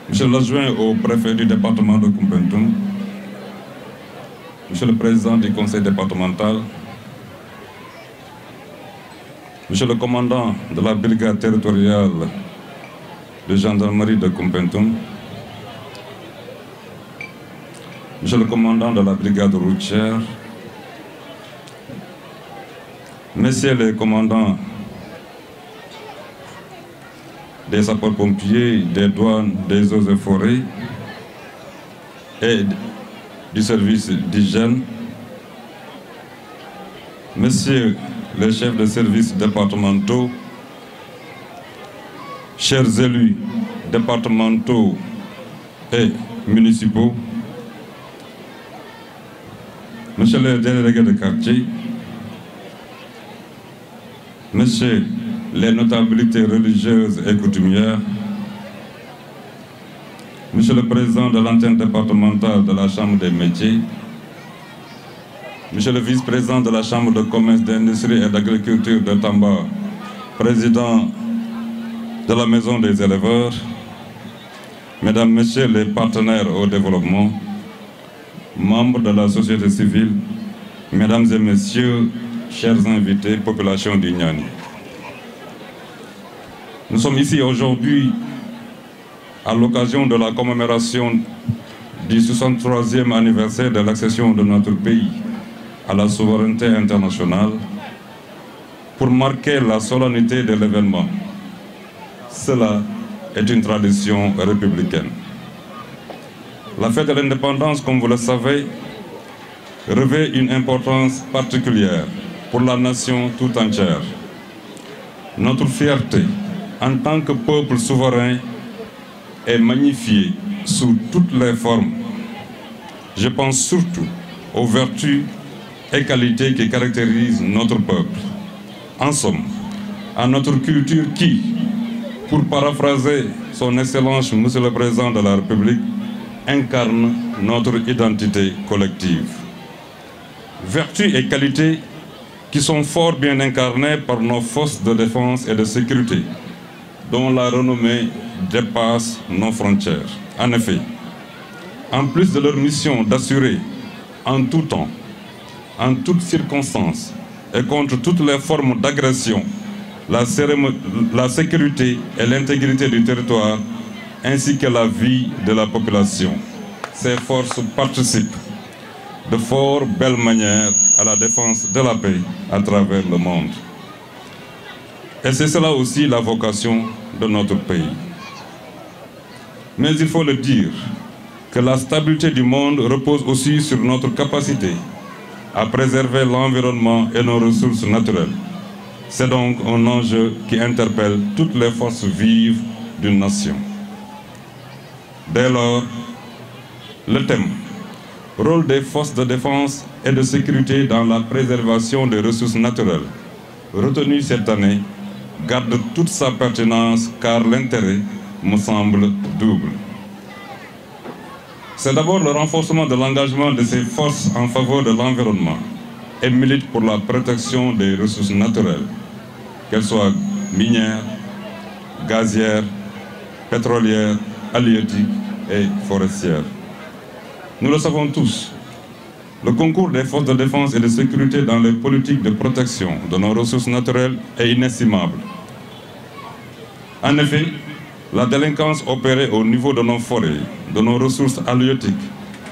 Monsieur l'adjoint au préfet du département de Koumpentoum, Monsieur le président du conseil départemental, Monsieur le commandant de la brigade territoriale de gendarmerie de Koumpentoum, Monsieur le commandant de la brigade routière, Messieurs les commandants des sapeurs-pompiers, des douanes, des eaux et forêts et du service d'hygiène, Messieurs les chefs de services départementaux, chers élus départementaux et municipaux, Messieurs les délégués de quartier, Messieurs les notabilités religieuses et coutumières, Monsieur le président de l'antenne départementale de la Chambre des métiers, Monsieur le vice-président de la Chambre de commerce, d'industrie et d'agriculture de Tamba, président de la Maison des éleveurs, Mesdames, Messieurs les partenaires au développement, membres de la société civile, Mesdames et Messieurs, chers invités, population du Niani. Nous sommes ici aujourd'hui à l'occasion de la commémoration du 63e anniversaire de l'accession de notre pays à la souveraineté internationale pour marquer la solennité de l'événement. Cela est une tradition républicaine. La fête de l'indépendance, comme vous le savez, revêt une importance particulière pour la nation tout entière. Notre fierté en tant que peuple souverain est magnifiée sous toutes les formes. Je pense surtout aux vertus et qualités qui caractérisent notre peuple. En somme, à notre culture qui, pour paraphraser son Excellence Monsieur le Président de la République, incarne notre identité collective. Vertus et qualités qui sont fort bien incarnées par nos forces de défense et de sécurité, dont la renommée dépasse nos frontières. En effet, en plus de leur mission d'assurer en tout temps, en toutes circonstances et contre toutes les formes d'agression, la sécurité et l'intégrité du territoire, ainsi que la vie de la population, ces forces participent de fort belles manières à la défense de la paix à travers le monde. Et c'est cela aussi la vocation de notre pays. Mais il faut le dire, que la stabilité du monde repose aussi sur notre capacité à préserver l'environnement et nos ressources naturelles. C'est donc un enjeu qui interpelle toutes les forces vives d'une nation. Dès lors, le thème « Rôle des forces de défense et de sécurité dans la préservation des ressources naturelles » retenu cette année garde toute sa pertinence car l'intérêt me semble double. C'est d'abord le renforcement de l'engagement de ces forces en faveur de l'environnement et milite pour la protection des ressources naturelles, qu'elles soient minières, gazières, pétrolières, halieutiques et forestières. Nous le savons tous, le concours des forces de défense et de sécurité dans les politiques de protection de nos ressources naturelles est inestimable. En effet, la délinquance opérée au niveau de nos forêts, de nos ressources halieutiques,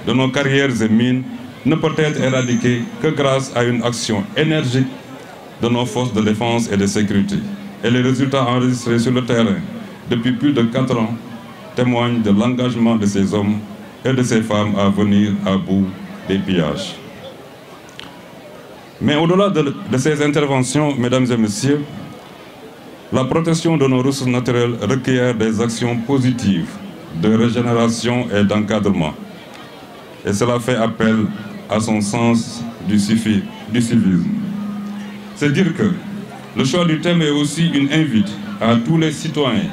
de nos carrières et mines ne peut être éradiquée que grâce à une action énergique de nos forces de défense et de sécurité. Et les résultats enregistrés sur le terrain depuis plus de 4 ans témoignent de l'engagement de ces hommes et de ces femmes à venir à bout des pillages. Mais au-delà de ces interventions, mesdames et messieurs, la protection de nos ressources naturelles requiert des actions positives de régénération et d'encadrement. Et cela fait appel à son sens du civisme. C'est dire que le choix du thème est aussi une invite à tous les citoyens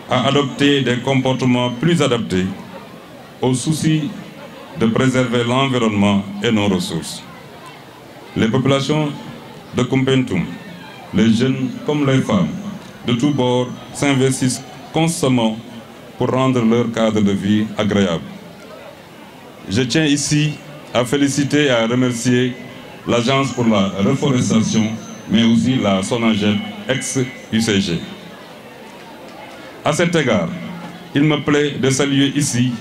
à adopter des comportements plus adaptés au souci de préserver l'environnement et nos ressources. Les populations de Koumpentoum, les jeunes comme les femmes, de tous bords, s'investissent constamment pour rendre leur cadre de vie agréable. Je tiens ici à féliciter et à remercier l'Agence pour la reforestation, mais aussi la SONAGED, ex-UCG. À cet égard, il me plaît de saluer ici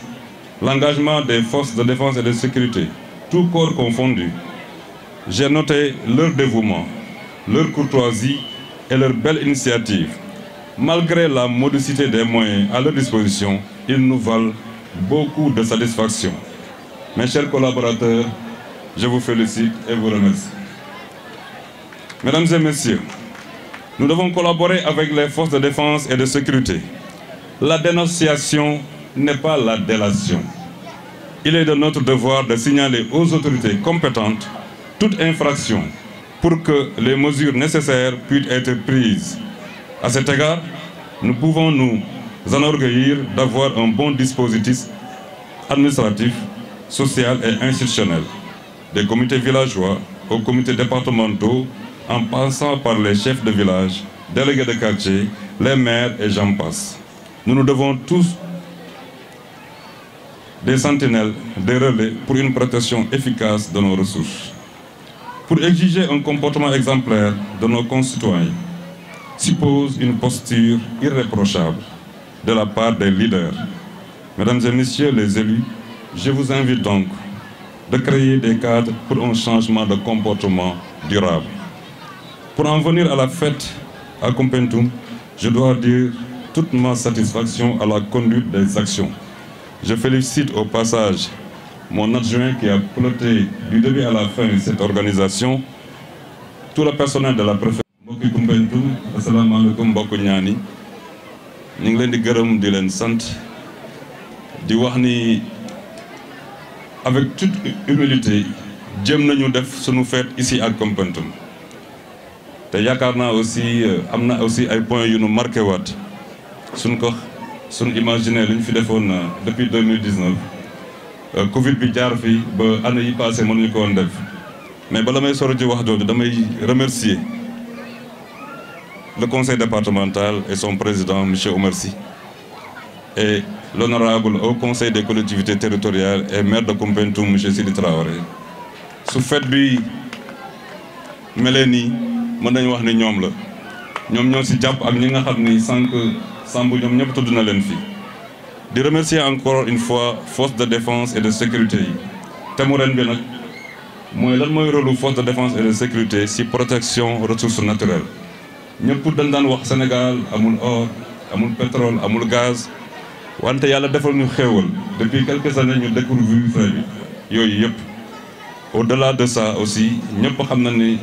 l'engagement des forces de défense et de sécurité, tous corps confondus. J'ai noté leur dévouement, leur courtoisie et leur belle initiative. Malgré la modicité des moyens à leur disposition, ils nous valent beaucoup de satisfaction. Mes chers collaborateurs, je vous félicite et vous remercie. Mesdames et messieurs, nous devons collaborer avec les forces de défense et de sécurité. La dénonciation n'est pas la délation. Il est de notre devoir de signaler aux autorités compétentes toute infraction pour que les mesures nécessaires puissent être prises. À cet égard, nous pouvons nous enorgueillir d'avoir un bon dispositif administratif, social et institutionnel, des comités villageois aux comités départementaux, en passant par les chefs de village, délégués de quartier, les maires et j'en passe. Nous nous devons tous des sentinelles, des relais pour une protection efficace de nos ressources. Pour exiger un comportement exemplaire de nos concitoyens, suppose une posture irréprochable de la part des leaders. Mesdames et messieurs les élus, je vous invite donc de créer des cadres pour un changement de comportement durable. Pour en venir à la fête à Koumpentoum, je dois dire toute ma satisfaction à la conduite des actions. Je félicite au passage mon adjoint qui a piloté du début à la fin cette organisation, tout le personnel de la préfecture. Mbokki Koumpentoum, asalaamaaleykum mbokku ñaani ñu ngi leen di gërëm di leen sant di wax ni avec toute humilité jëm nañu def sunu fête ici à Koumpentoum te yaakaar naa aussi am na aussi ay points yu nu marqué waat suñ imaginer li ñu fi defoon depuis 2019 Covid bi jaar fi ba année yi passé mënuñu ko woon def mais bala may soro ji wax jooju damay remercier le conseil départemental et son président M. Oumar Sy et l'honorable au conseil des collectivités territoriales et maire de Koumpentoum M. Sidi Traoré su fête bi melee nii mën nañu wax ni ñoom la ñoom ñoo si jàpp ak ñi nga xam ni sànq Samb ñoom ñëpp tudd na leen fii di remercier encore une fois force de défense et de sécurité yi te mu ren bi nag mooy lan mooy rôle force de défense et de sécurité si protection ressources naturelles ñëpp dañ daan wax Sénégal amul or amul pétrole amul gaz wante yàlla defal ñu xéewal depuis quelques années ñu découvrir frais bi yooyu yëpp au-delà de ça aussi ñëpp xam na ni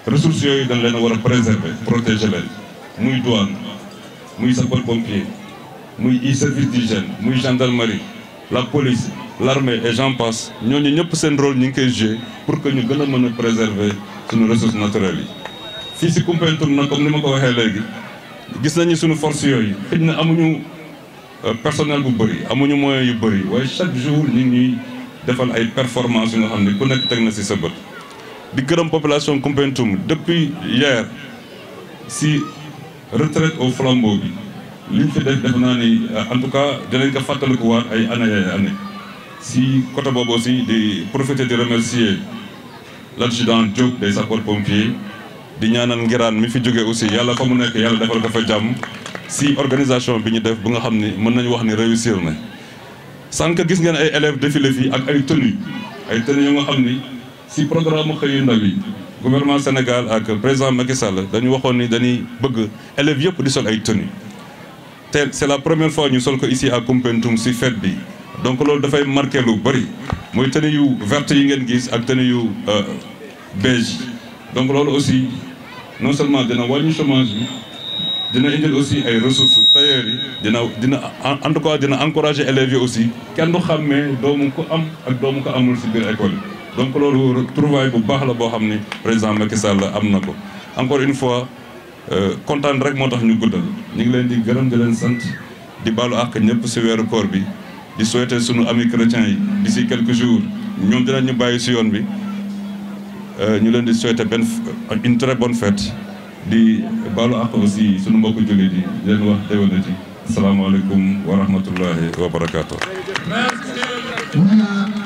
ressources yooyu dañ leen a war a préserver protéger leen muy douane muy sapeur-pompier muy service d'hygiène muy gendarmerie la police l'armée et j'en passe ñooñu ñëpp seen rôle ñu ngi koy jouer pour que ñu gën a mën a préserver suñu ressources naturelles yi. fii si Koumpentoum nag comme ni ma ko waxee léegi gis nañu suñu force yooyu xëy na amuñu personnel bu bëri amuñu moyens yu bëri waaye chaque jour ñu ngi ñuy defal ay performances yu nga xam ne ku nekk teg na si sa bët. di gërëm population Koumpentoum depuis hier si retraite au flambeau bi liñ fi def naa ni en tout cas dinañ ko fàttaliku waat ay année si côté boobu aussi di profiter di remercier l'adjudant Diop des sapeurs-pompiers di ñaanal ngiraan mi fi jóge aussi yàlla fa mu nekk yàlla defal ko fa jàmm si organisation bi ñu def bu nga xam ni mën nañu wax ni réussir na. sànq gis ngeen ay élèves défilé fii ak ay tenues yu nga xam ni si programme xëyu ndaw yi gouvernement Sénégal ak président Macky Sall dañu waxoon ni dañuy bëgg élèves yëpp di sol ay tenues te c'est la première fois ñu sol ko ici à Koumpentoum si fête bi donc loolu dafay marqué lu bëri mooy tenue yu verte yi ngeen gis ak tenue yu beige donc loolu aussi non seulement dina wàññi chômage bi dina indil aussi ay ressources tailleurs yi dina en tout cas dina encourager élèves yi aussi kenn du xàmmee doomu ko am ak doomu ko amul si biir école yi donc loolu trouvaille bu baax la boo xam ni président Macky Sall am na ko encore une fois kontaan rek moo tax ñu guddal ñu ngi leen di gërëm di leen sant di baalu àq ñëpp si weeru koor bi di souhaiter sunu amis chrétiens yi d'ici quelques jours ñoom dinañu bàyyi si yoon bi ñu leen di souhaiter une très bonne fête di baalu àq aussi sunu mbokku jullit yi leen wax déwénati asalaamaaleykum wa rahmatullahi wa barakaatu. Voilà.